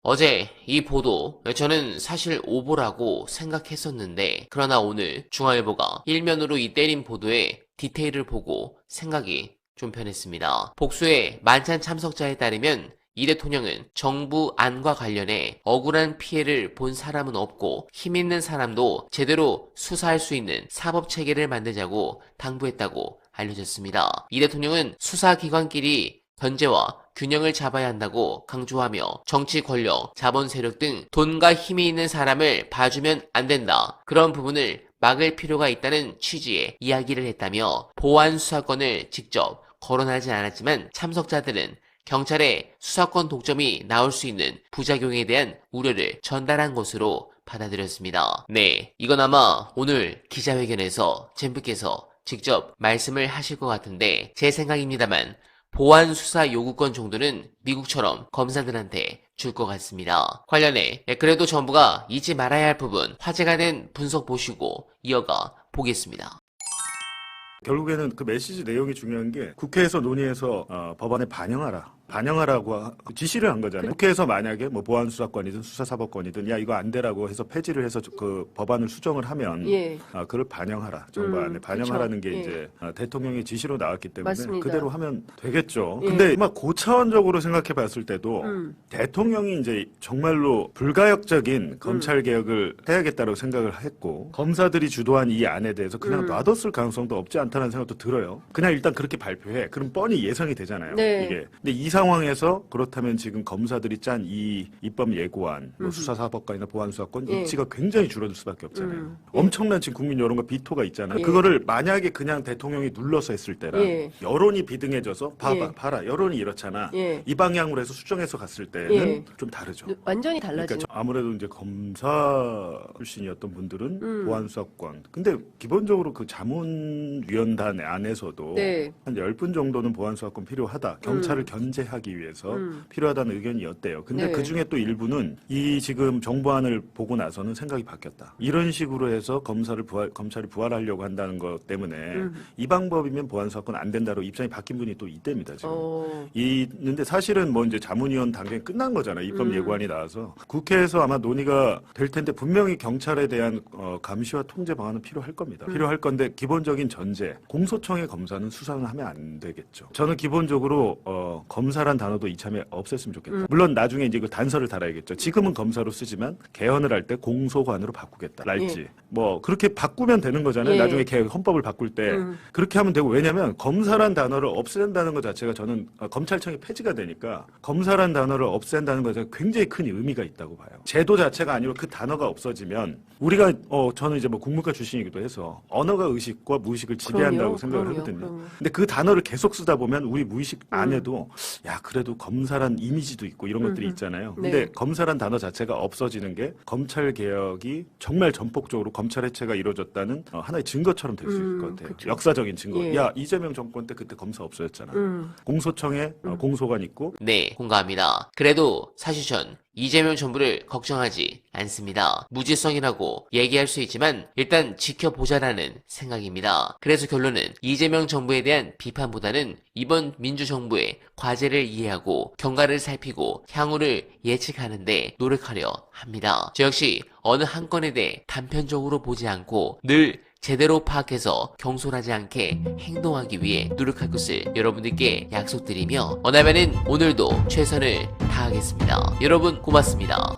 어제 이 보도 저는 사실 오보라고 생각했었는데 그러나 오늘 중앙일보가 일면으로 이 때린 보도의 디테일을 보고 생각이 좀 변했습니다. 복수의 만찬 참석자에 따르면 이 대통령은 정부 안과 관련해 억울한 피해를 본 사람은 없고 힘 있는 사람도 제대로 수사할 수 있는 사법체계를 만들자고 당부했다고 알려졌습니다. 이 대통령은 수사기관끼리 견제와 균형을 잡아야 한다고 강조하며 정치 권력, 자본 세력 등 돈과 힘이 있는 사람을 봐주면 안 된다. 그런 부분을 막을 필요가 있다는 취지의 이야기를 했다며 보안 수사권을 직접 거론하진 않았지만 참석자들은 경찰의 수사권 독점이 나올 수 있는 부작용에 대한 우려를 전달한 것으로 받아들였습니다. 네, 이건 아마 오늘 기자회견에서 젠프께서 직접 말씀을 하실 것 같은데 제 생각입니다만 보안 수사 요구권 정도는 미국처럼 검사들한테 줄 것 같습니다. 관련해 그래도 정부가 잊지 말아야 할 부분 화제가 된 분석 보시고 이어가 보겠습니다. 결국에는 그 메시지 내용이 중요한 게 국회에서 논의해서 법안에 반영하라고 지시를 한 거잖아요. 국회에서 만약에 뭐 보안수사권이든 수사사법권이든 야 이거 안 되라고 해서 폐지를 해서 그 법안을 수정을 하면 그걸 반영하라. 정부안에 반영하라는 게 이제 대통령의 지시로 나왔기 때문에 맞습니다. 그대로 하면 되겠죠. 근데 막 고차원적으로 생각해 봤을 때도 대통령이 이제 정말로 불가역적인 검찰 개혁을 해야겠다고 생각을 했고 검사들이 주도한 이 안에 대해서 그냥 놔뒀을 가능성도 없지 않다는 생각도 들어요. 그냥 일단 그렇게 발표해. 그럼 뻔히 예상이 되잖아요. 네. 이게. 근데 이 상황에서 그렇다면 지금 검사들이 짠 이 입법 예고안, 뭐 수사사법권이나 보안수사권 입지가 굉장히 줄어들 수밖에 없잖아요. 엄청난 지금 국민 여론과 비토가 있잖아요. 그거를 만약에 그냥 대통령이 눌러서 했을 때랑 여론이 비등해져서 봐라 여론이 이렇잖아. 이 방향으로 해서 수정해서 갔을 때는 좀 다르죠. 완전히 달라지는. 그러니까 아무래도 이제 검사 출신이었던 분들은 보안수사권. 근데 기본적으로 그 자문위원단 안에서도 한 10분 정도는 보안수사권 필요하다. 경찰을 견제하기 위해서 필요하다는 의견이었대요. 근데 그 중에 또 일부는 이 지금 정부안을 보고 나서는 생각이 바뀌었다. 이런 식으로 해서 검찰이 부활하려고 한다는 것 때문에 이 방법이면 보안수사권 안 된다로 입장이 바뀐 분이 또 이때입니다. 지금. 있는데 사실은 뭐 이제 자문위원 단계는 끝난 거잖아요. 입법 예고안이 나와서 국회에서 아마 논의가 될 텐데 분명히 경찰에 대한 감시와 통제 방안은 필요할 겁니다. 필요할 건데 기본적인 전제 공소청의 검사는 수사는 하면 안 되겠죠. 저는 기본적으로 검사란 단어도 이참에 없앴으면 좋겠다. 물론 나중에 이제 그 단서를 달아야겠죠. 지금은 검사로 쓰지만 개헌을 할 때 공소관으로 바꾸겠다. 랄지 뭐 그렇게 바꾸면 되는 거잖아요. 나중에 헌법을 바꿀 때 그렇게 하면 되고 왜냐하면 검사란 단어를 없앤다는 것 자체가 저는 검찰청이 폐지가 되니까 검사란 단어를 없앤다는 것 자체가 굉장히 큰 의미가 있다고 봐요. 제도 자체가 아니고 그 단어가 없어지면 우리가 저는 이제 뭐 국문과 출신이기도 해서 언어가 의식과 무의식을 지배한다고 생각을 하거든요. 근데 그 단어를 계속 쓰다 보면 우리 무의식 안에도 야 그래도 검사란 이미지도 있고 이런 것들이 있잖아요. 근데 검사란 단어 자체가 없어지는 게 검찰 개혁이 정말 전폭적으로 검찰 해체가 이루어졌다는 하나의 증거처럼 될 수 있을 것 같아요. 그쵸. 역사적인 증거. 야 이재명 정권 때 그때 검사 없어졌잖아. 공소청에 공소관 있고. 네, 공감합니다. 그래도 사실 전 이재명 정부를 걱정하지 않습니다. 무지성이라고 얘기할 수 있지만 일단 지켜보자라는 생각입니다. 그래서 결론은 이재명 정부에 대한 비판보다는 이번 민주정부의 과제를 이해하고 경과를 살피고 향후를 예측하는데 노력하려 합니다. 저 역시 어느 한 건에 대해 단편적으로 보지 않고 늘 제대로 파악해서 경솔하지 않게 행동하기 위해 노력할 것을 여러분들께 약속드리며 어나면은 오늘도 최선을 다하겠습니다. 여러분 고맙습니다.